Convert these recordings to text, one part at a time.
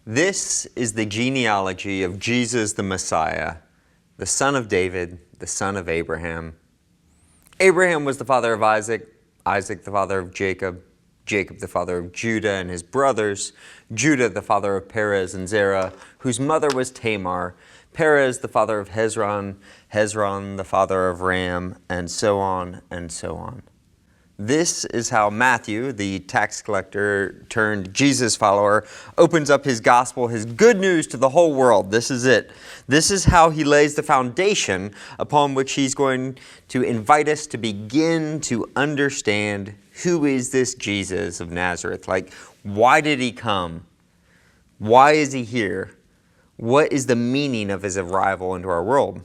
This is the genealogy of Jesus the Messiah, the son of David, the son of Abraham. Abraham was the father of Isaac, Isaac the father of Jacob, Jacob the father of Judah and his brothers, Judah the father of Perez and Zerah, whose mother was Tamar, Perez the father of Hezron, Hezron the father of Ram, and so on and so on. This is how Matthew, the tax collector turned Jesus follower, opens up his gospel, his good news to the whole world. This is it. This is how he lays the foundation upon which he's going to invite us to begin to understand who is this Jesus of Nazareth. Like, why did he come? Why is he here? What is the meaning of his arrival into our world?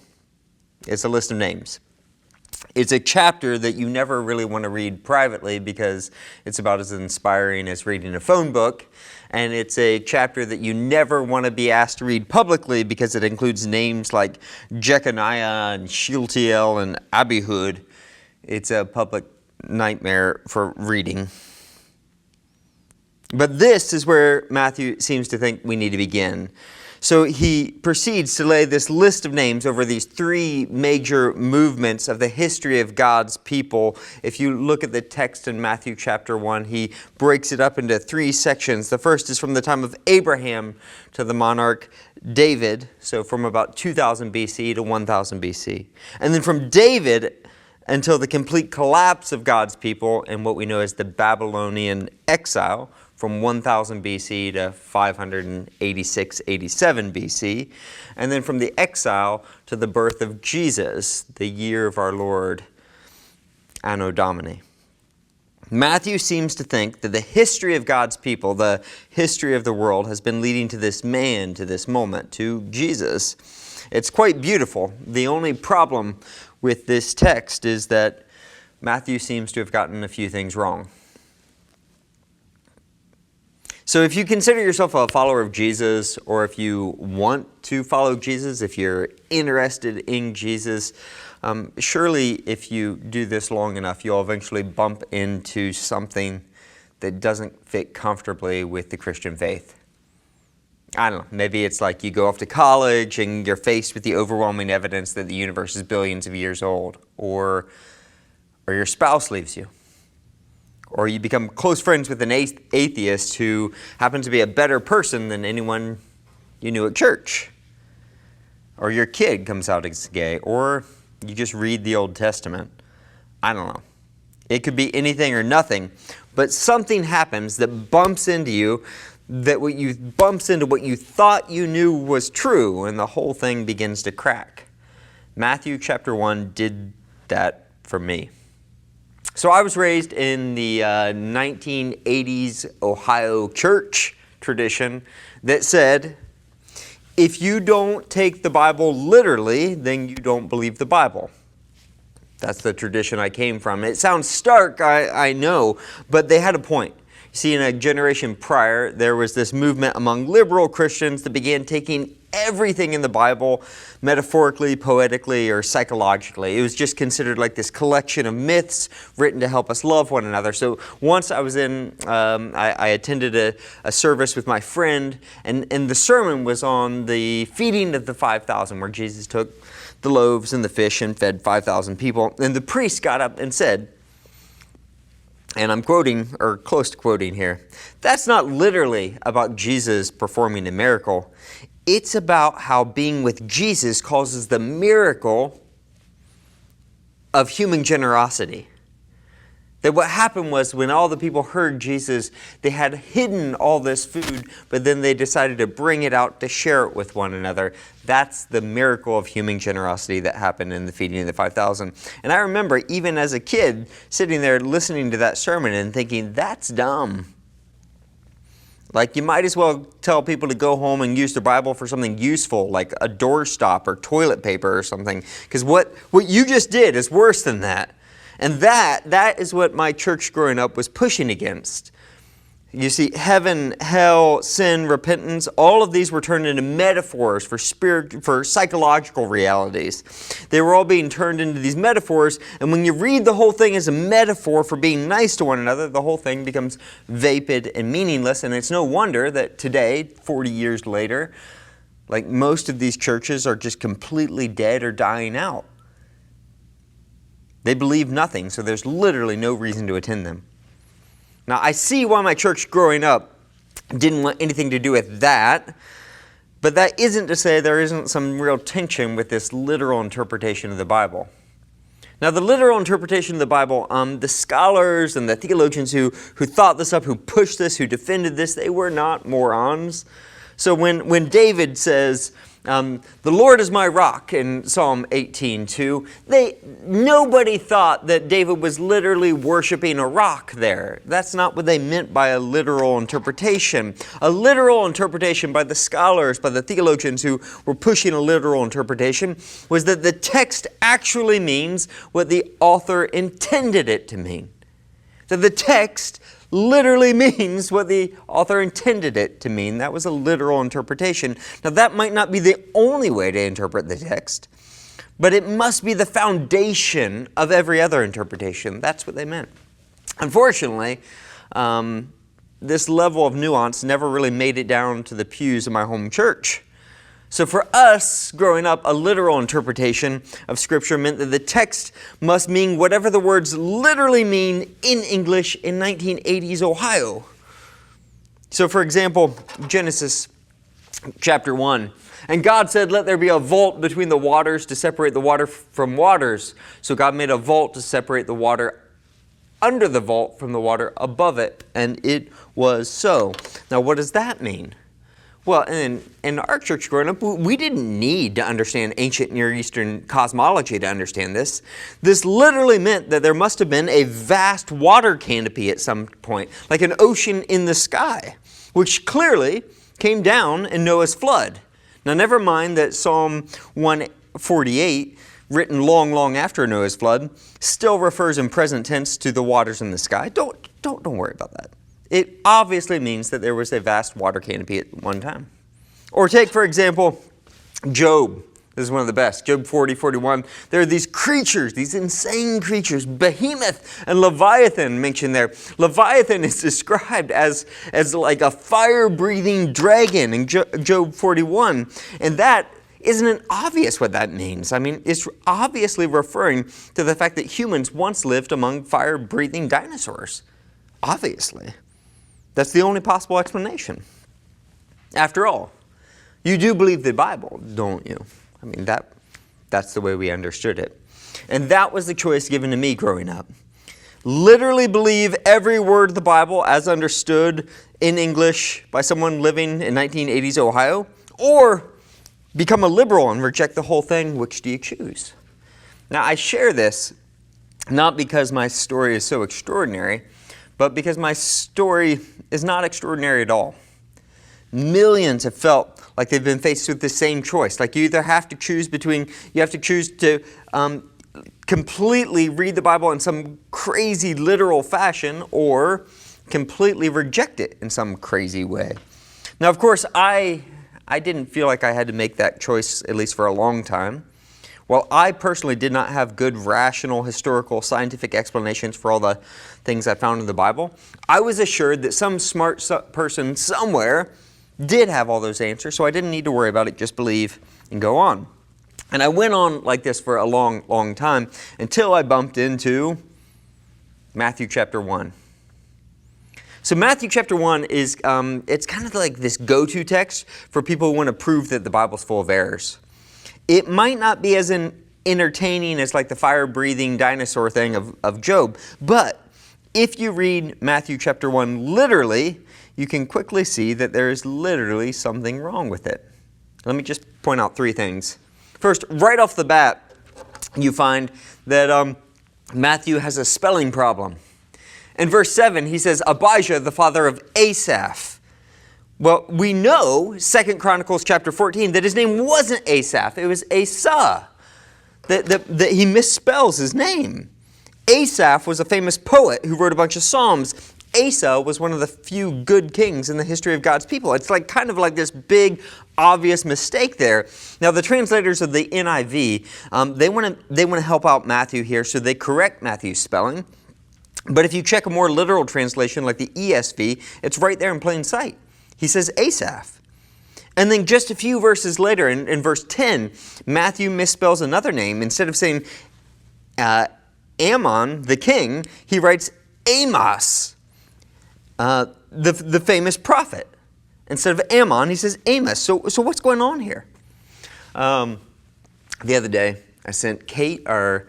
It's a list of names. It's a chapter that you never really want to read privately because it's about as inspiring as reading a phone book. And it's a chapter that you never want to be asked to read publicly because it includes names like Jeconiah and Shealtiel and Abihud. It's a public nightmare for reading. But this is where Matthew seems to think we need to begin. So he proceeds to lay this list of names over these three major movements of the history of God's people. If you look at the text in Matthew chapter 1, he breaks it up into three sections. The first is from the time of Abraham to the monarch David, so from about 2000 BC to 1000 BC. And then from David until the complete collapse of God's people in what we know as the Babylonian exile, from 1000 BC to 586-87 BC, and then from the exile to the birth of Jesus, the year of our Lord, Anno Domini. Matthew seems to think that the history of God's people, the history of the world, has been leading to this man, to this moment, to Jesus. It's quite beautiful. The only problem with this text is that Matthew seems to have gotten a few things wrong. So if you consider yourself a follower of Jesus, or if you want to follow Jesus, if you're interested in Jesus, surely if you do this long enough, you'll eventually bump into something that doesn't fit comfortably with the Christian faith. I don't know, maybe it's like you go off to college and you're faced with the overwhelming evidence that the universe is billions of years old, or your spouse leaves you. Or you become close friends with an atheist who happens to be a better person than anyone you knew at church. Or your kid comes out as gay. Or you just read the Old Testament. I don't know. It could be anything or nothing. But something happens that bumps into you, bumps into what you thought you knew was true, and the whole thing begins to crack. Matthew chapter 1 did that for me. So I was raised in the 1980s Ohio church tradition that said, if you don't take the Bible literally, then you don't believe the Bible. That's the tradition I came from. It sounds stark, I know, but they had a point. See, in a generation prior, there was this movement among liberal Christians that began taking everything in the Bible metaphorically, poetically, or psychologically. It was just considered like this collection of myths written to help us love one another. So once I was I attended a service with my friend, and the sermon was on the feeding of the 5,000, where Jesus took the loaves and the fish and fed 5,000 people. And the priest got up and said, and I'm quoting, or close to quoting here, that's not literally about Jesus performing a miracle. It's about how being with Jesus causes the miracle of human generosity. That what happened was when all the people heard Jesus, they had hidden all this food, but then they decided to bring it out to share it with one another. That's the miracle of human generosity that happened in the feeding of the 5,000. And I remember even as a kid sitting there listening to that sermon and thinking, that's dumb. Like, you might as well tell people to go home and use their Bible for something useful, like a doorstop or toilet paper or something. Because what you just did is worse than that. And that is what my church growing up was pushing against. You see, heaven, hell, sin, repentance, all of these were turned into metaphors for psychological realities. They were all being turned into these metaphors, and when you read the whole thing as a metaphor for being nice to one another, the whole thing becomes vapid and meaningless, and it's no wonder that today, 40 years later, like most of these churches are just completely dead or dying out. They believe nothing, so there's literally no reason to attend them. Now, I see why my church growing up didn't want anything to do with that, but that isn't to say there isn't some real tension with this literal interpretation of the Bible. Now, the literal interpretation of the Bible, the scholars and the theologians who thought this up, who pushed this, who defended this, they were not morons. So when David says, the Lord is my rock in Psalm 18:2, nobody thought that David was literally worshiping a rock there. That's not what they meant by a literal interpretation. A literal interpretation by the scholars, by the theologians who were pushing a literal interpretation, was that the text actually means what the author intended it to mean. That the text literally means what the author intended it to mean. That was a literal interpretation. Now, that might not be the only way to interpret the text, but it must be the foundation of every other interpretation. That's what they meant. Unfortunately, this level of nuance never really made it down to the pews of my home church. So for us, growing up, a literal interpretation of Scripture meant that the text must mean whatever the words literally mean in English in 1980s Ohio. So for example, Genesis chapter 1, and God said, let there be a vault between the waters to separate the water from waters. So God made a vault to separate the water under the vault from the water above it, and it was so. Now what does that mean? Well, in our church growing up, we didn't need to understand ancient Near Eastern cosmology to understand this. This literally meant that there must have been a vast water canopy at some point, like an ocean in the sky, which clearly came down in Noah's flood. Now, never mind that Psalm 148, written long, long after Noah's flood, still refers in present tense to the waters in the sky. Don't worry about that. It obviously means that there was a vast water canopy at one time. Or take, for example, Job. This is one of the best. Job 40:41. There are these creatures, these insane creatures, Behemoth and Leviathan mentioned there. Leviathan is described as like a fire-breathing dragon in Job 41. And that isn't it obvious what that means? I mean, it's obviously referring to the fact that humans once lived among fire-breathing dinosaurs. Obviously. That's the only possible explanation. After all, you do believe the Bible, don't you? I mean, that's the way we understood it. And that was the choice given to me growing up. Literally believe every word of the Bible as understood in English by someone living in 1980s Ohio, or become a liberal and reject the whole thing. Which do you choose? Now, I share this not because my story is so extraordinary, but because my story is not extraordinary at all. Millions have felt like they've been faced with the same choice. Like you either have to choose to completely read the Bible in some crazy literal fashion, or completely reject it in some crazy way. Now, of course, I didn't feel like I had to make that choice, at least for a long time. While I personally did not have good, rational, historical, scientific explanations for all the things I found in the Bible, I was assured that some smart person somewhere did have all those answers, so I didn't need to worry about it, just believe and go on. And I went on like this for a long, long time until I bumped into Matthew chapter 1. So Matthew chapter 1 is, it's kind of like this go-to text for people who want to prove that the Bible's full of errors. It might not be as entertaining as like the fire-breathing dinosaur thing of Job, but if you read Matthew chapter 1 literally, you can quickly see that there is literally something wrong with it. Let me just point out three things. First, right off the bat, you find that Matthew has a spelling problem. In verse 7, he says, Abijah, the father of Asaph. Well, we know, 2 Chronicles chapter 14, that his name wasn't Asaph, it was Asa. That he misspells his name. Asaph was a famous poet who wrote a bunch of psalms. Asa was one of the few good kings in the history of God's people. It's like kind of like this big, obvious mistake there. Now, the translators of the NIV, they want to help out Matthew here, so they correct Matthew's spelling. But if you check a more literal translation like the ESV, it's right there in plain sight. He says Asaph. And then just a few verses later, in verse 10, Matthew misspells another name. Instead of saying Ammon, the king, he writes Amos, the famous prophet. Instead of Ammon, he says Amos. So what's going on here? The other day, I sent Kate, our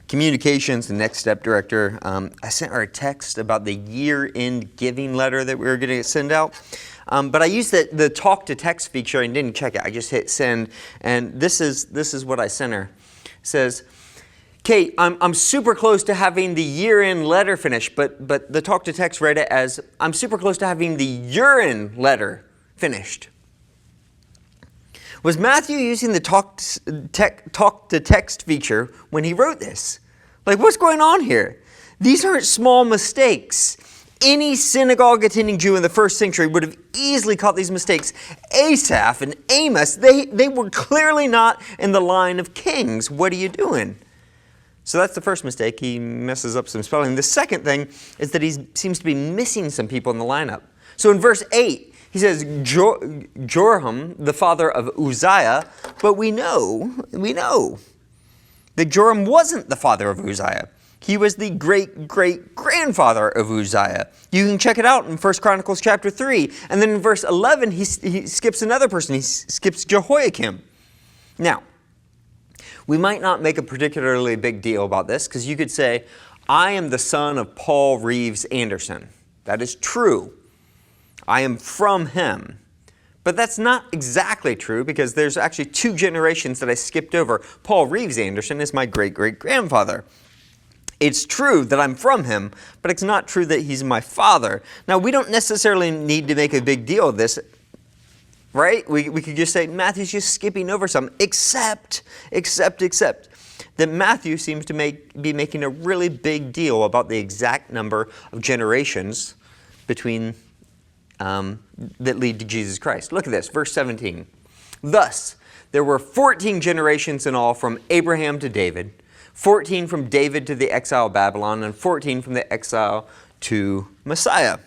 communications and next step director, I sent her a text about the year-end giving letter that we were going to send out. But I used the talk to text feature and didn't check it. I just hit send, and this is what I sent her. It says, Kate, I'm super close to having the year-end letter finished, but the talk to text read it as, I'm super close to having the urine letter finished. Was Matthew using the talk to text feature when he wrote this? Like, what's going on here? These aren't small mistakes. Any synagogue attending Jew in the first century would have easily caught these mistakes. Asaph and Amos, they were clearly not in the line of kings. What are you doing? So that's the first mistake. He messes up some spelling. The second thing is that he seems to be missing some people in the lineup. So in verse 8, he says Joram, the father of Uzziah, but we know that Joram wasn't the father of Uzziah. He was the great-great-grandfather of Uzziah. You can check it out in 1 Chronicles chapter 3. And then in verse 11, he skips another person. He skips Jehoiakim. Now, we might not make a particularly big deal about this because you could say, I am the son of Paul Reeves Anderson. That is true. I am from him. But that's not exactly true because there's actually 2 generations that I skipped over. Paul Reeves Anderson is my great-great-grandfather. It's true that I'm from him, but it's not true that he's my father. Now, we don't necessarily need to make a big deal of this, right? We could just say Matthew's just skipping over some, except that Matthew seems to be making a really big deal about the exact number of generations between that lead to Jesus Christ. Look at this, verse 17. Thus, there were 14 generations in all from Abraham to David, 14 from David to the exile of Babylon, and 14 from the exile to Messiah.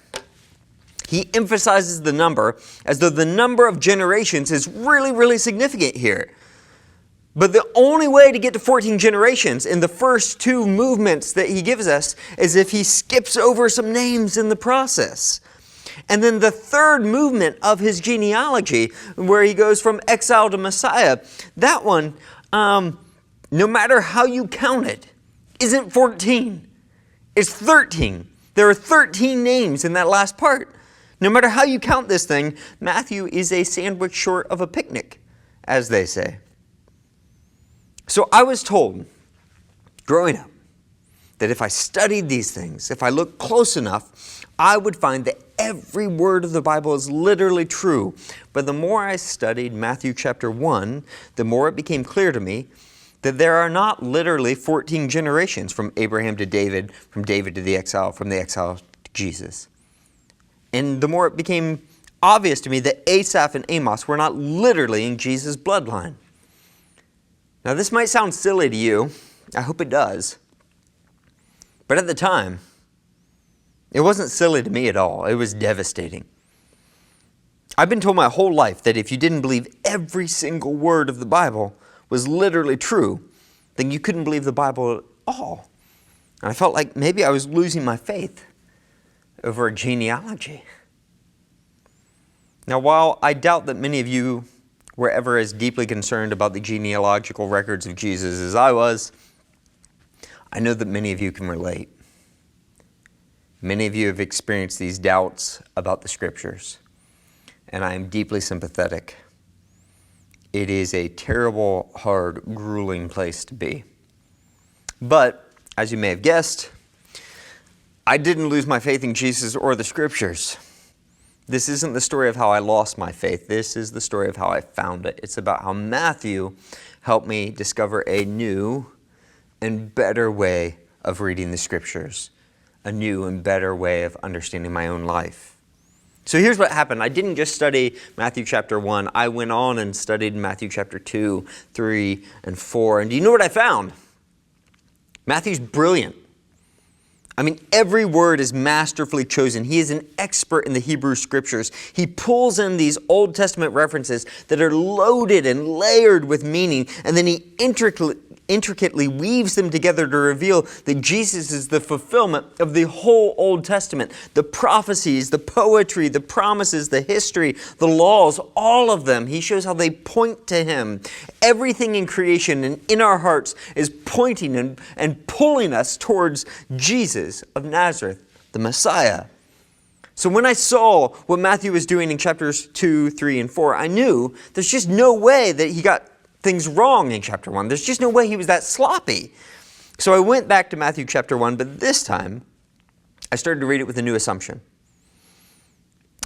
He emphasizes the number as though the number of generations is really, really significant here. But the only way to get to 14 generations in the first 2 movements that he gives us is if he skips over some names in the process. And then the third movement of his genealogy, where he goes from exile to Messiah, that one, no matter how you count it, isn't 14. It's 13. There are 13 names in that last part. No matter how you count this thing, Matthew is a sandwich short of a picnic, as they say. So I was told, growing up, that if I studied these things, if I looked close enough, I would find that every word of the Bible is literally true. But the more I studied Matthew chapter 1, the more it became clear to me that there are not literally 14 generations from Abraham to David, from David to the exile, from the exile to Jesus. And the more it became obvious to me that Asaph and Amos were not literally in Jesus' bloodline. Now this might sound silly to you. I hope it does. But at the time, it wasn't silly to me at all. It was devastating. I've been told my whole life that if you didn't believe every single word of the Bible was literally true, then you couldn't believe the Bible at all. And I felt like maybe I was losing my faith over a genealogy. Now, while I doubt that many of you were ever as deeply concerned about the genealogical records of Jesus as I was, I know that many of you can relate. Many of you have experienced these doubts about the Scriptures, and I am deeply sympathetic. It is a terrible, hard, grueling place to be. But, as you may have guessed, I didn't lose my faith in Jesus or the Scriptures. This isn't the story of how I lost my faith. This is the story of how I found it. It's about how Matthew helped me discover a new and better way of reading the Scriptures. a new and better way of understanding my own life. So here's what happened. I didn't just study Matthew chapter 1. I went on and studied Matthew chapter 2, 3, and 4. And do you know what I found? Matthew's brilliant. I mean, every word is masterfully chosen. He is an expert in the Hebrew Scriptures. He pulls in these Old Testament references that are loaded and layered with meaning, and then he intricately weaves them together to reveal that Jesus is the fulfillment of the whole Old Testament. The prophecies, the poetry, the promises, the history, the laws, all of them. He shows how they point to Him. Everything in creation and in our hearts is pointing and pulling us towards Jesus of Nazareth, the Messiah. So when I saw what Matthew was doing in chapters 2, 3, and 4, I knew there's just no way that he got things wrong in chapter 1. There's just no way he was that sloppy. So I went back to Matthew chapter 1, but this time I started to read it with a new assumption.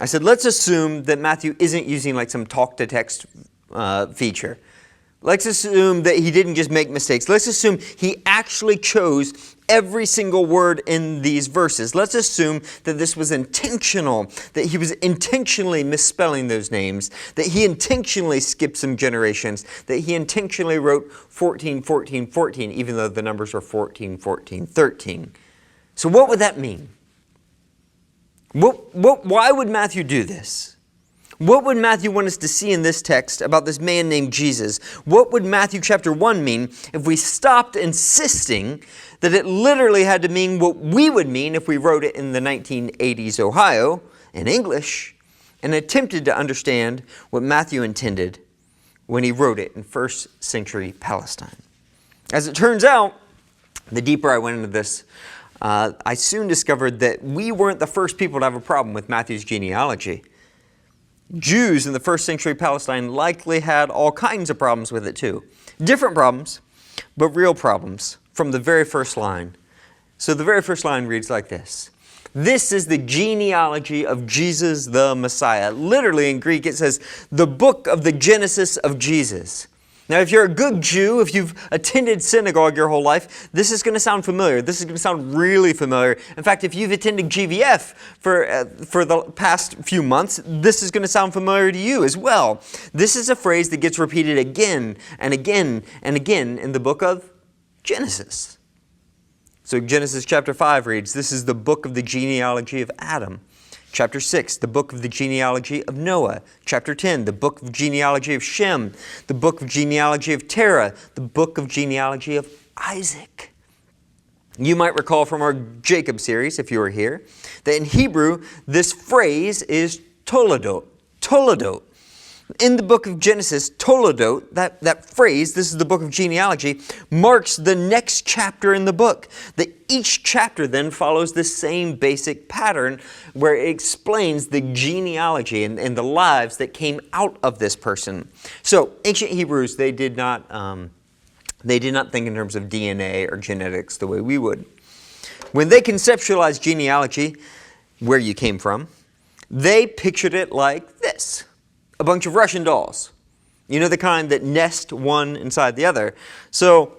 I said, let's assume that Matthew isn't using like some talk-to-text feature. Let's assume that he didn't just make mistakes. Let's assume he actually chose every single word in these verses. Let's assume that this was intentional, that he was intentionally misspelling those names, that he intentionally skipped some generations, that he intentionally wrote 14, 14, 14, even though the numbers are 14, 14, 13. So what would that mean? Why would Matthew do this? What would Matthew want us to see in this text about this man named Jesus? What would Matthew chapter 1 mean if we stopped insisting that it literally had to mean what we would mean if we wrote it in the 1980s Ohio in English and attempted to understand what Matthew intended when he wrote it in first century Palestine? As it turns out, the deeper I went into this, I soon discovered that we weren't the first people to have a problem with Matthew's genealogy. Jews in the first century Palestine likely had all kinds of problems with it too. Different problems, but real problems from the very first line. So the very first line reads like this. This is the genealogy of Jesus the Messiah. Literally in Greek it says, the book of the Genesis of Jesus. Now, if you're a good Jew, if you've attended synagogue your whole life, this is going to sound familiar. This is going to sound really familiar. In fact, if you've attended GVF for the past few months, this is going to sound familiar to you as well. This is a phrase that gets repeated again and again and again in the book of Genesis. So Genesis chapter 5 reads, this is the book of the genealogy of Adam. Chapter 6, the book of the genealogy of Noah. Chapter 10, the book of genealogy of Shem. The book of genealogy of Terah. The book of genealogy of Isaac. You might recall from our Jacob series, if you were here, that in Hebrew, this phrase is toledot. Toledot. In the book of Genesis, toledot, that phrase, this is the book of genealogy, marks the next chapter in the book. That each chapter then follows the same basic pattern where it explains the genealogy and the lives that came out of this person. So ancient Hebrews, they did not think in terms of DNA or genetics the way we would. When they conceptualized genealogy, where you came from, they pictured it like this. A bunch of Russian dolls. You know, the kind that nest one inside the other. So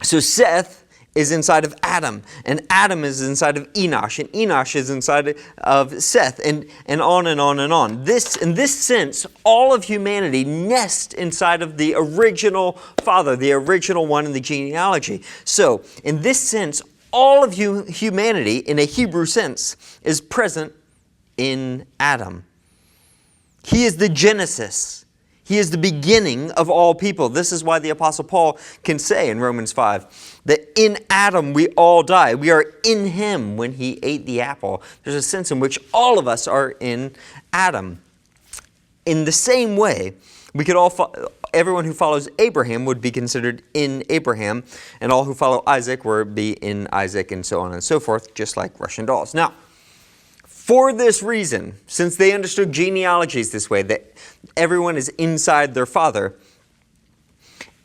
Seth is inside of Adam, and Adam is inside of Enosh, and Enosh is inside of Seth, and on and on and on. In this sense, all of humanity nests inside of the original father, the original one in the genealogy. So, in this sense, all of humanity, in a Hebrew sense, is present in Adam. He is the Genesis. He is the beginning of all people. This is why the Apostle Paul can say in Romans 5 that in Adam we all die. We are in Him when He ate the apple. There's a sense in which all of us are in Adam. In the same way, we could everyone who follows Abraham would be considered in Abraham, and all who follow Isaac would be in Isaac, and so on and so forth, just like Russian dolls. Now, for this reason, since they understood genealogies this way, that everyone is inside their father,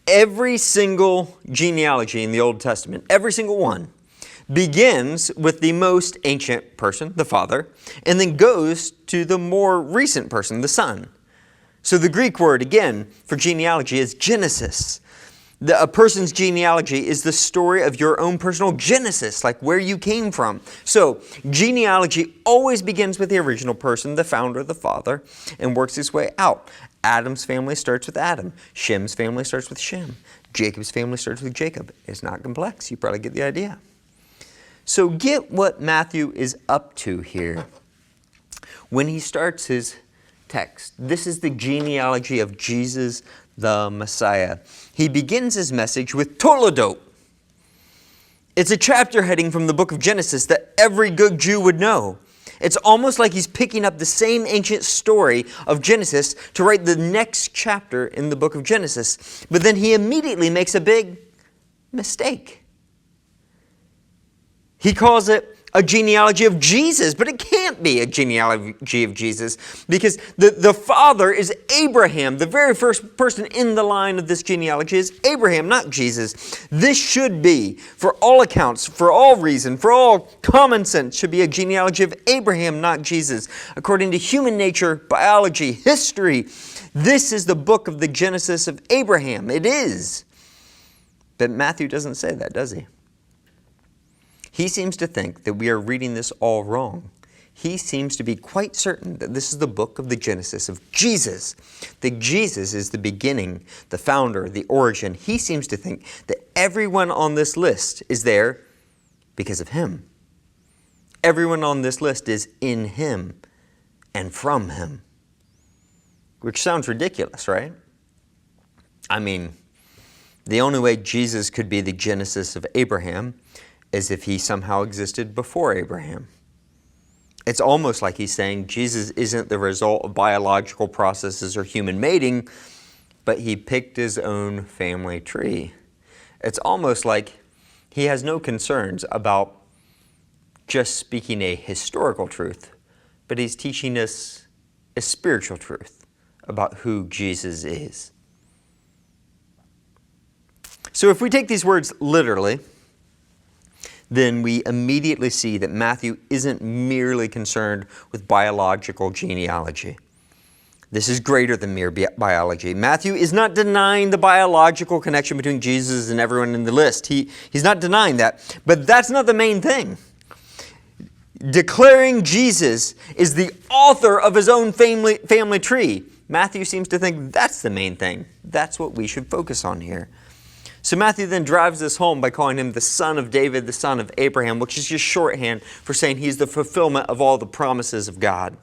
every single genealogy in the Old Testament, every single one, begins with the most ancient person, the father, and then goes to the more recent person, the son. So the Greek word, again, for genealogy is Genesis. A person's genealogy is the story of your own personal genesis, like where you came from. So, genealogy always begins with the original person, the founder, the father, and works its way out. Adam's family starts with Adam. Shem's family starts with Shem. Jacob's family starts with Jacob. It's not complex. You probably get the idea. So get what Matthew is up to here when he starts his text. This is the genealogy of Jesus the Messiah. He begins his message with Toledot. It's a chapter heading from the book of Genesis that every good Jew would know. It's almost like he's picking up the same ancient story of Genesis to write the next chapter in the book of Genesis. But then he immediately makes a big mistake. He calls it a genealogy of Jesus, but it can't be a genealogy of Jesus because the father is Abraham. The very first person in the line of this genealogy is Abraham, not Jesus. This should be, for all accounts, for all reason, for all common sense, should be a genealogy of Abraham, not Jesus. According to human nature, biology, history, this is the book of the Genesis of Abraham. It is. But Matthew doesn't say that, does he? He seems to think that we are reading this all wrong. He seems to be quite certain that this is the book of the Genesis of Jesus, that Jesus is the beginning, the founder, the origin. He seems to think that everyone on this list is there because of him. Everyone on this list is in him and from him, which sounds ridiculous, right? I mean, the only way Jesus could be the Genesis of Abraham as if he somehow existed before Abraham. It's almost like he's saying Jesus isn't the result of biological processes or human mating, but he picked his own family tree. It's almost like he has no concerns about just speaking a historical truth, but he's teaching us a spiritual truth about who Jesus is. So if we take these words literally, then we immediately see that Matthew isn't merely concerned with biological genealogy. This is greater than mere biology. Matthew is not denying the biological connection between Jesus and everyone in the list. He's not denying that, but that's not the main thing. Declaring Jesus is the author of his own family tree. Matthew seems to think that's the main thing. That's what we should focus on here. So Matthew then drives this home by calling him the son of David, the son of Abraham, which is just shorthand for saying he's the fulfillment of all the promises of God.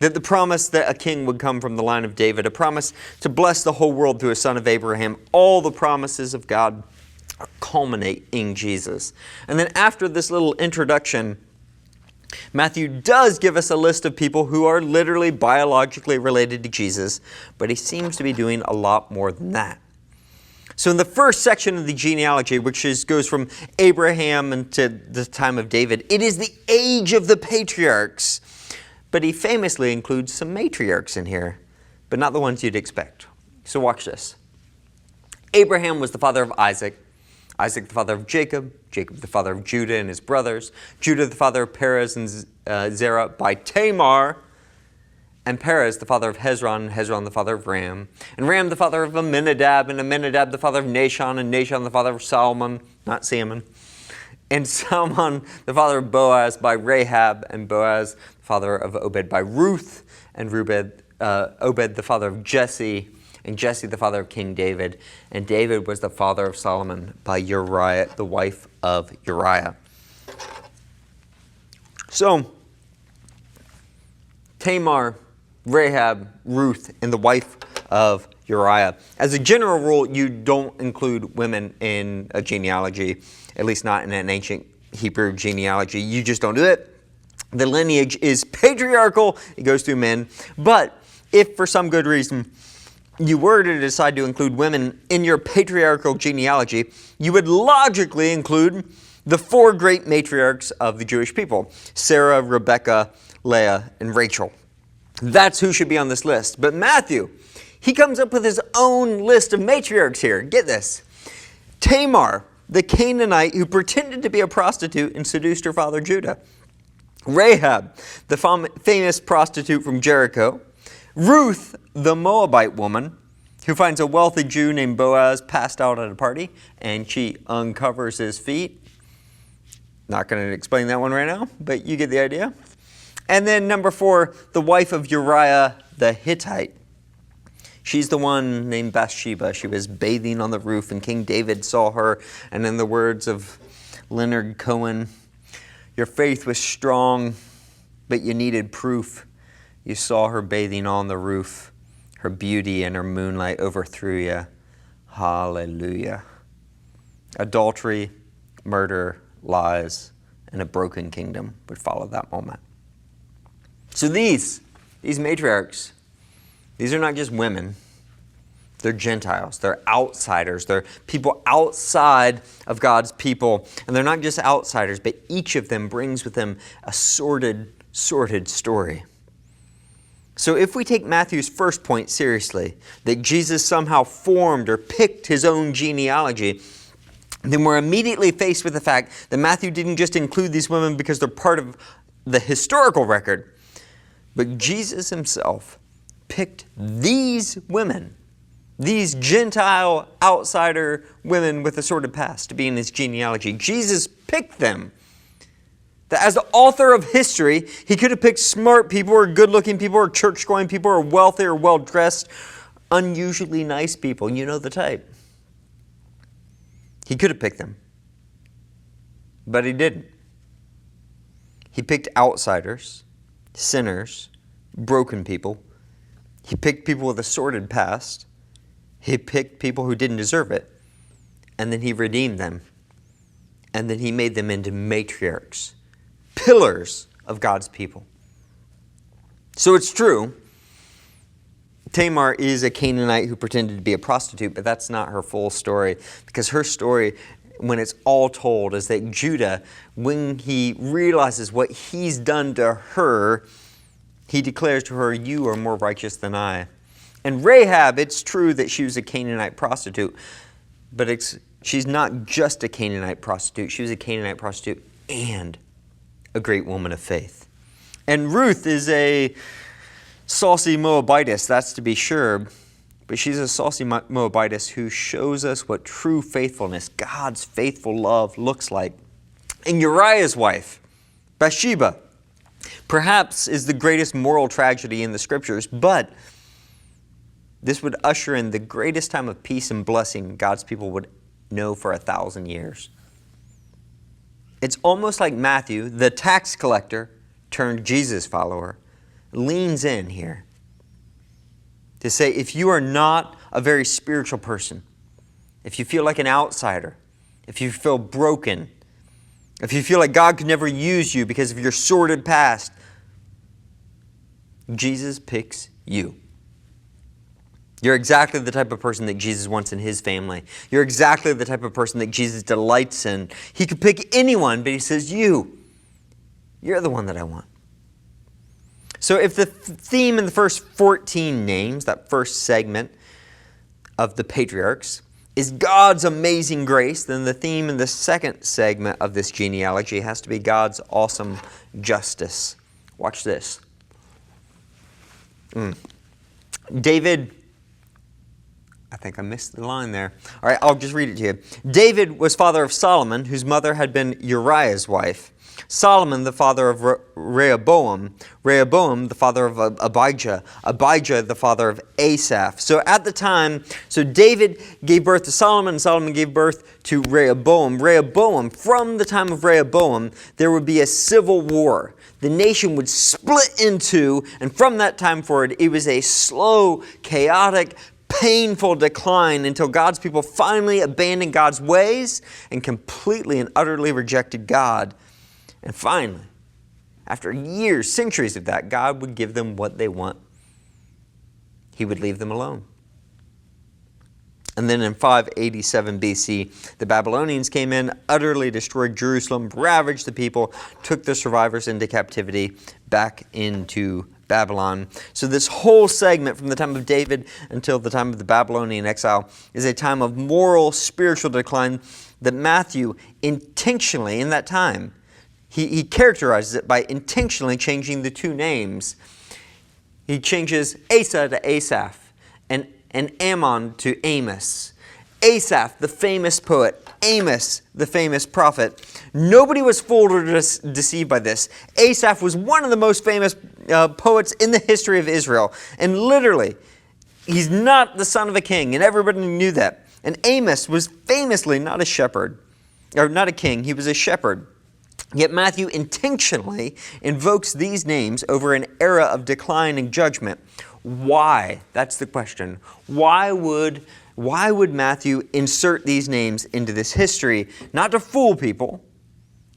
That the promise that a king would come from the line of David, a promise to bless the whole world through a son of Abraham, all the promises of God culminate in Jesus. And then after this little introduction, Matthew does give us a list of people who are literally biologically related to Jesus, but he seems to be doing a lot more than that. So in the first section of the genealogy, which goes from Abraham to the time of David, it is the age of the patriarchs. But he famously includes some matriarchs in here, but not the ones you'd expect. So watch this. Abraham was the father of Isaac, Isaac the father of Jacob, Jacob the father of Judah and his brothers, Judah the father of Perez and Zerah by Tamar, and Perez the father of Hezron, and Hezron the father of Ram, and Ram the father of Amminadab, and Amminadab the father of Nahshon, and Nahshon the father of Salmon, not Salmon, and Salmon the father of Boaz by Rahab, and Boaz the father of Obed by Ruth, and Obed the father of Jesse, and Jesse the father of King David, and David was the father of Solomon by Uriah, the wife of Uriah. So, Tamar, Rahab, Ruth, and the wife of Uriah. As a general rule, you don't include women in a genealogy, at least not in an ancient Hebrew genealogy. You just don't do it. The lineage is patriarchal. It goes through men. But if for some good reason you were to decide to include women in your patriarchal genealogy, you would logically include the four great matriarchs of the Jewish people: Sarah, Rebecca, Leah, and Rachel. That's who should be on this list. But Matthew, he comes up with his own list of matriarchs here. Get this. Tamar, the Canaanite who pretended to be a prostitute and seduced her father Judah. Rahab, the famous prostitute from Jericho. Ruth, the Moabite woman. who finds a wealthy Jew named Boaz passed out at a party, and she uncovers his feet. Not going to explain that one right now, but you get the idea. And then number 4, the wife of Uriah the Hittite. She's the one named Bathsheba. She was bathing on the roof, and King David saw her. And in the words of Leonard Cohen, your faith was strong, but you needed proof. You saw her bathing on the roof. Her beauty and her moonlight overthrew you. Hallelujah. Adultery, murder, lies, and a broken kingdom would follow that moment. So these matriarchs, these are not just women. They're Gentiles. They're outsiders. They're people outside of God's people. And they're not just outsiders, but each of them brings with them a sordid story. So if we take Matthew's first point seriously, that Jesus somehow formed or picked his own genealogy, then we're immediately faced with the fact that Matthew didn't just include these women because they're part of the historical record, but Jesus himself picked these women, these Gentile outsider women with a sordid past, to be in his genealogy. Jesus picked them. That as the author of history, he could have picked smart people or good-looking people or church-going people or wealthy or well-dressed, unusually nice people. You know the type. He could have picked them. But he didn't. He picked outsiders, sinners, broken people. He picked people with a sordid past. He picked people who didn't deserve it. And then he redeemed them. And then he made them into matriarchs, pillars of God's people. So it's true, Tamar is a Canaanite who pretended to be a prostitute, but that's not her full story, because her story, when it's all told, is that Judah, when he realizes what he's done to her, he declares to her, "You are more righteous than I." And Rahab, it's true that she was a Canaanite prostitute, but she's not just a Canaanite prostitute. She was a Canaanite prostitute and a great woman of faith. And Ruth is a saucy Moabitess, that's to be sure, but she's a saucy Moabitess who shows us what true faithfulness, God's faithful love, looks like. And Uriah's wife, Bathsheba, perhaps is the greatest moral tragedy in the Scriptures, but this would usher in the greatest time of peace and blessing God's people would know for 1,000 years. It's almost like Matthew, the tax collector turned Jesus follower, leans in here to say, if you are not a very spiritual person, if you feel like an outsider, if you feel broken, if you feel like God could never use you because of your sordid past, Jesus picks you. You're exactly the type of person that Jesus wants in his family. You're exactly the type of person that Jesus delights in. He could pick anyone, but he says, you're the one that I want. So if the theme in the first 14 names, that first segment of the patriarchs, is God's amazing grace, then the theme in the second segment of this genealogy has to be God's awesome justice. Watch this. David, I think I missed the line there. All right, I'll just read it to you. David was father of Solomon, whose mother had been Uriah's wife. Solomon, the father of Rehoboam. Rehoboam, the father of Abijah. Abijah, the father of Asaph. So at the time, David gave birth to Solomon, and Solomon gave birth to Rehoboam. Rehoboam, from the time of Rehoboam, there would be a civil war. The nation would split in two, and from that time forward, it was a slow, chaotic, painful decline until God's people finally abandoned God's ways and completely and utterly rejected God. And finally, after years, centuries of that, God would give them what they want. He would leave them alone. And then in 587 BC, the Babylonians came in, utterly destroyed Jerusalem, ravaged the people, took the survivors into captivity back into Babylon. So this whole segment from the time of David until the time of the Babylonian exile is a time of moral, spiritual decline that Matthew intentionally, in that time, he characterizes it by intentionally changing the two names. He changes Asa to Asaph and and Ammon to Amos. Asaph, the famous poet, Amos, the famous prophet. Nobody was fooled or deceived by this. Asaph was one of the most famous poets in the history of Israel. And literally, he's not the son of a king, and everybody knew that. And Amos was famously not a shepherd, or not a king, he was a shepherd. Yet Matthew intentionally invokes these names over an era of decline and judgment. Why? That's the question. Why would Matthew insert these names into this history? Not to fool people.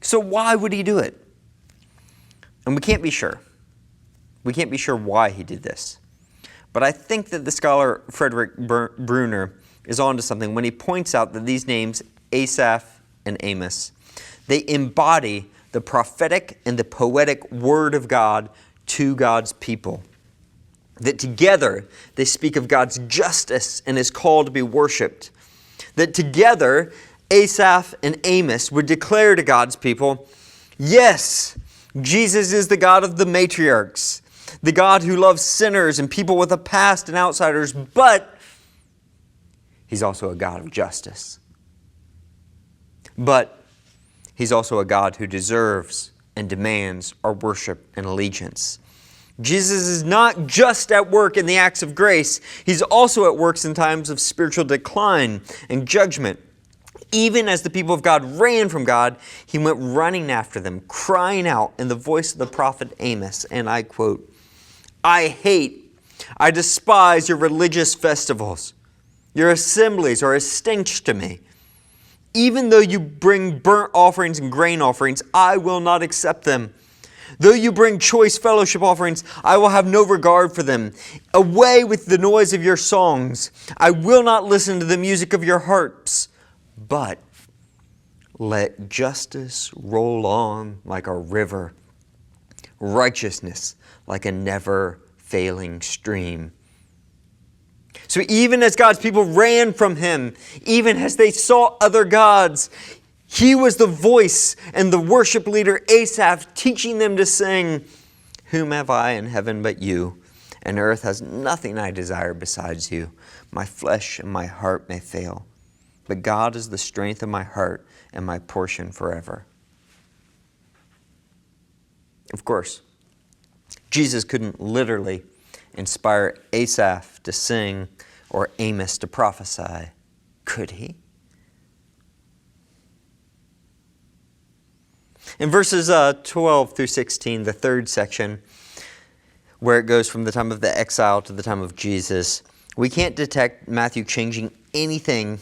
So why would he do it? And we can't be sure. We can't be sure why he did this. But I think that the scholar Frederick Bruner is onto something when he points out that these names, Asaph and Amos, they embody the prophetic and the poetic word of God to God's people. That together they speak of God's justice and is called to be worshipped. That together Asaph and Amos would declare to God's people, yes, Jesus is the God of the matriarchs, the God who loves sinners and people with a past and outsiders, but He's also a God of justice. But He's also a God who deserves and demands our worship and allegiance. Jesus is not just at work in the acts of grace. He's also at work in times of spiritual decline and judgment. Even as the people of God ran from God, He went running after them, crying out in the voice of the prophet Amos, and I quote, I despise your religious festivals. Your assemblies are a stench to me. Even though you bring burnt offerings and grain offerings, I will not accept them. Though you bring choice fellowship offerings, I will have no regard for them. Away with the noise of your songs. I will not listen to the music of your harps. But let justice roll on like a river, righteousness like a never-failing stream. So even as God's people ran from Him, even as they sought other gods, He was the voice and the worship leader, Asaph, teaching them to sing, whom have I in heaven but you? And earth has nothing I desire besides you. My flesh and my heart may fail, but God is the strength of my heart and my portion forever. Of course, Jesus couldn't literally inspire Asaph to sing or Amos to prophesy, could He? In verses 12 through 16, the third section, where it goes from the time of the exile to the time of Jesus, we can't detect Matthew changing anything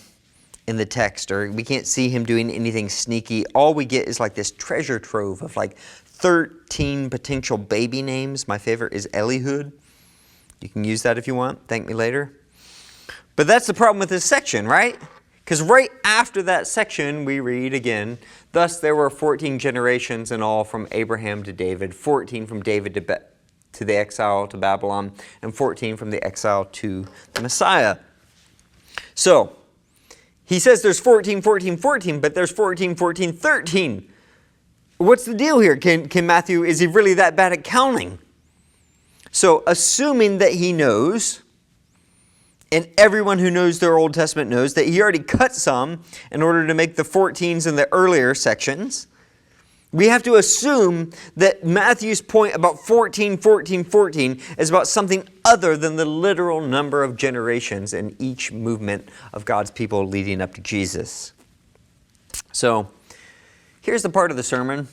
in the text, or we can't see him doing anything sneaky. All we get is like this treasure trove of like 13 potential baby names. My favorite is Eliud. You can use that if you want. Thank me later. But that's the problem with this section, right? Because right after that section, we read again, thus there were 14 generations in all from Abraham to David, 14 from David to the exile to Babylon, and 14 from the exile to the Messiah. So, he says there's 14, 14, 14, but there's 14, 14, 13. What's the deal here? Can Matthew, is he really that bad at counting? So, assuming that he knows, and everyone who knows their Old Testament knows that he already cut some in order to make the 14s in the earlier sections, we have to assume that Matthew's point about 14, 14, 14 is about something other than the literal number of generations in each movement of God's people leading up to Jesus. So, here's the part of the sermon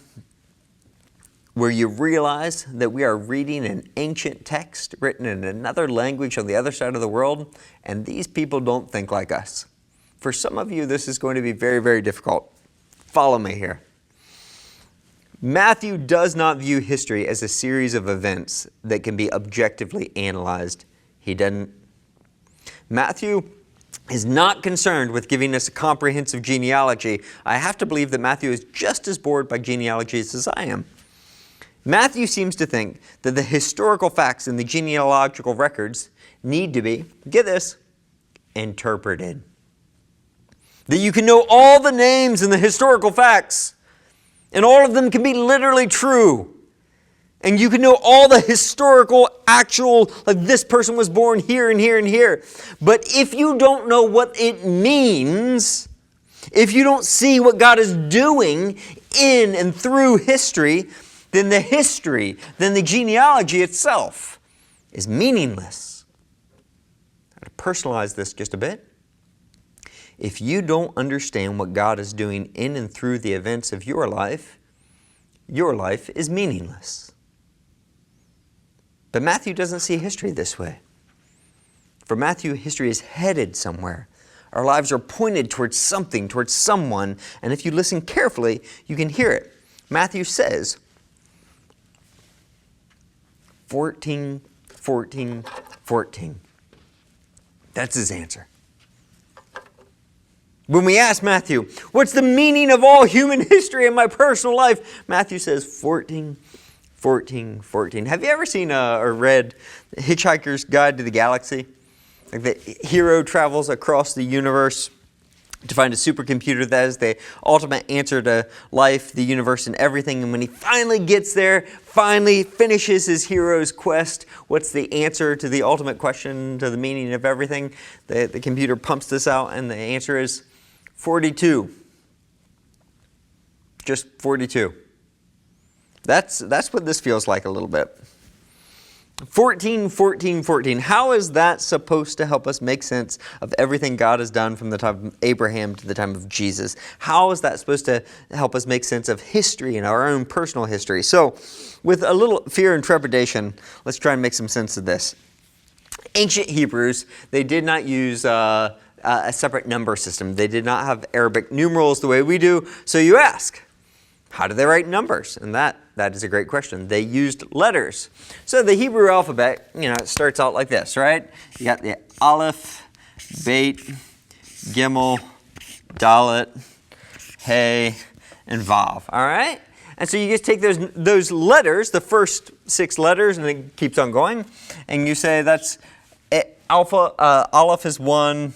where you realize that we are reading an ancient text written in another language on the other side of the world, and these people don't think like us. For some of you, this is going to be very, very difficult. Follow me here. Matthew does not view history as a series of events that can be objectively analyzed. He doesn't. Matthew is not concerned with giving us a comprehensive genealogy. I have to believe that Matthew is just as bored by genealogies as I am. Matthew seems to think that the historical facts in the genealogical records need to be, get this, interpreted. That you can know all the names and the historical facts, and all of them can be literally true. And you can know all the historical, actual, like this person was born here and here and here. But if you don't know what it means, if you don't see what God is doing in and through history, then the genealogy itself is meaningless. To personalize this just a bit, if you don't understand what God is doing in and through the events of your life is meaningless. But Matthew doesn't see history this way. For Matthew, history is headed somewhere. Our lives are pointed towards something, towards someone, and if you listen carefully, you can hear it. Matthew says, 14, 14, 14. That's his answer. When we ask Matthew, what's the meaning of all human history in my personal life? Matthew says 14, 14, 14. Have you ever seen or read Hitchhiker's Guide to the Galaxy? Like the hero travels across the universe to find a supercomputer that is the ultimate answer to life, the universe, and everything. And when he finally gets there, finally finishes his hero's quest, what's the answer to the ultimate question, to the meaning of everything? The computer pumps this out, and the answer is 42. Just 42. That's what this feels like a little bit. 14, 14, 14. How is that supposed to help us make sense of everything God has done from the time of Abraham to the time of Jesus? How is that supposed to help us make sense of history and our own personal history? So, with a little fear and trepidation, let's try and make some sense of this. Ancient Hebrews, they did not use a separate number system. They did not have Arabic numerals the way we do. So you ask, how do they write numbers? And that is a great question. They used letters. So the Hebrew alphabet, it starts out like this, right? You got the Aleph, Beit, Gimel, Dalet, Hey, and Vav, all right? And so you just take those letters, the first 6 letters, and it keeps on going, and you say that's Aleph is 1,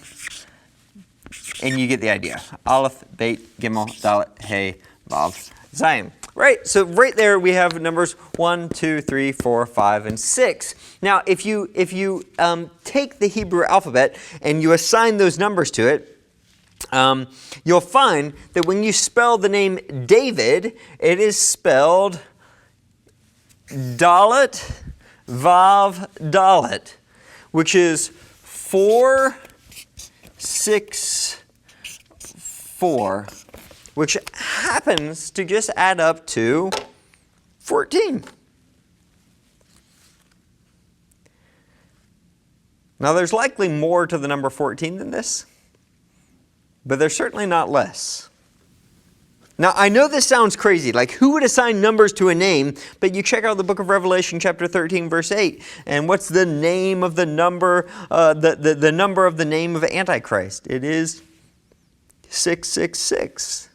and you get the idea. Aleph, Beit, Gimel, Dalet, Hey, Vav, Zayin. Right, so right there we have numbers 1, 2, 3, 4, 5, and 6. Now, if you take the Hebrew alphabet and you assign those numbers to it, you'll find that when you spell the name David, it is spelled Dalet, Vav, Dalet, which is 4, 6, 4. Which happens to just add up to 14. Now, there's likely more to the number 14 than this, but there's certainly not less. Now, I know this sounds crazy, like who would assign numbers to a name, but you check out the book of Revelation, chapter 13, verse 8, and what's the name of the number, the number of the name of Antichrist? It is 666.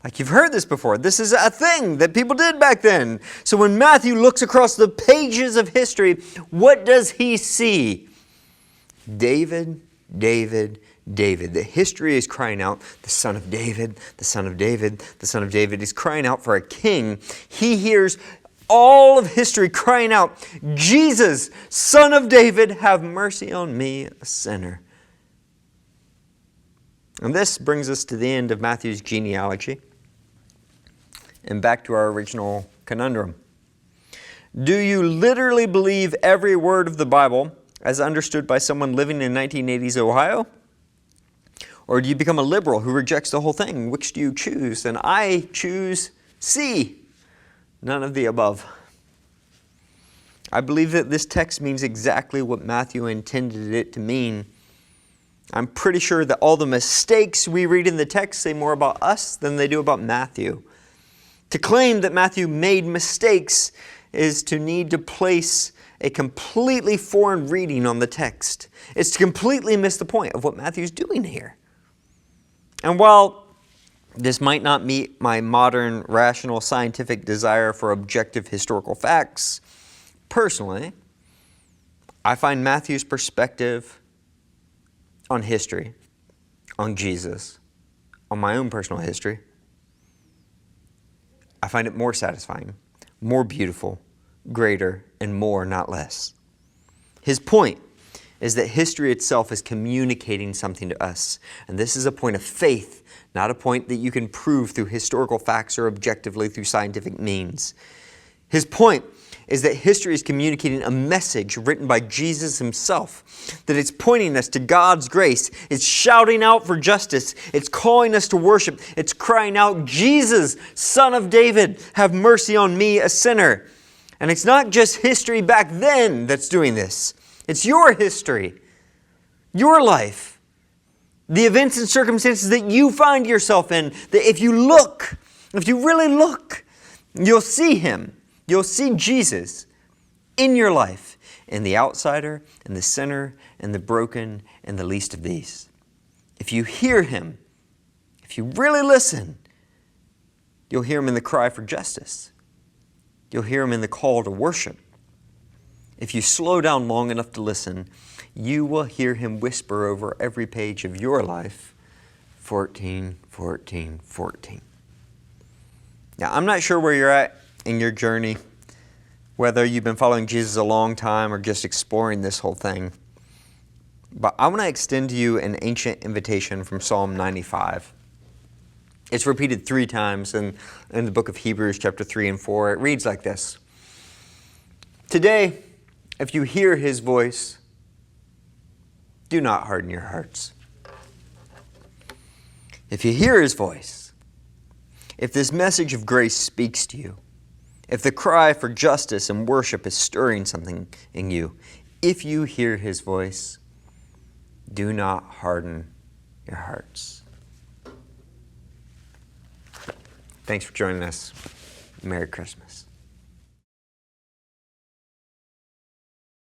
Like you've heard this before. This is a thing that people did back then. So when Matthew looks across the pages of history, what does he see? David, David, David. The history is crying out, the son of David, the son of David, the son of David. He's crying out for a king. He hears all of history crying out, Jesus, son of David, have mercy on me, a sinner. And this brings us to the end of Matthew's genealogy. And back to our original conundrum. Do you literally believe every word of the Bible as understood by someone living in 1980s Ohio? Or do you become a liberal who rejects the whole thing? Which do you choose? And I choose C. None of the above. I believe that this text means exactly what Matthew intended it to mean. I'm pretty sure that all the mistakes we read in the text say more about us than they do about Matthew. To claim that Matthew made mistakes is to need to place a completely foreign reading on the text. It's to completely miss the point of what Matthew's doing here. And while this might not meet my modern, rational, scientific desire for objective historical facts, personally, I find Matthew's perspective on history, on Jesus, on my own personal history, I find it more satisfying, more beautiful, greater, and more, not less. His point is that history itself is communicating something to us. And this is a point of faith, not a point that you can prove through historical facts or objectively through scientific means. His point is that history is communicating a message written by Jesus himself, that it's pointing us to God's grace, it's shouting out for justice, it's calling us to worship, it's crying out, Jesus, Son of David, have mercy on me, a sinner. And it's not just history back then that's doing this. It's your history, your life, the events and circumstances that you find yourself in, that if you really look, you'll see Him. You'll see Jesus in your life, in the outsider, in the sinner, in the broken, and the least of these. If you hear Him, if you really listen, you'll hear Him in the cry for justice. You'll hear Him in the call to worship. If you slow down long enough to listen, you will hear Him whisper over every page of your life, 14, 14, 14. Now, I'm not sure where you're at in your journey, whether you've been following Jesus a long time or just exploring this whole thing. But I want to extend to you an ancient invitation from Psalm 95. It's repeated 3 times in the book of Hebrews, chapter 3 and 4. It reads like this. Today, if you hear His voice, do not harden your hearts. If you hear His voice, if this message of grace speaks to you, if the cry for justice and worship is stirring something in you, if you hear His voice, do not harden your hearts. Thanks for joining us. Merry Christmas.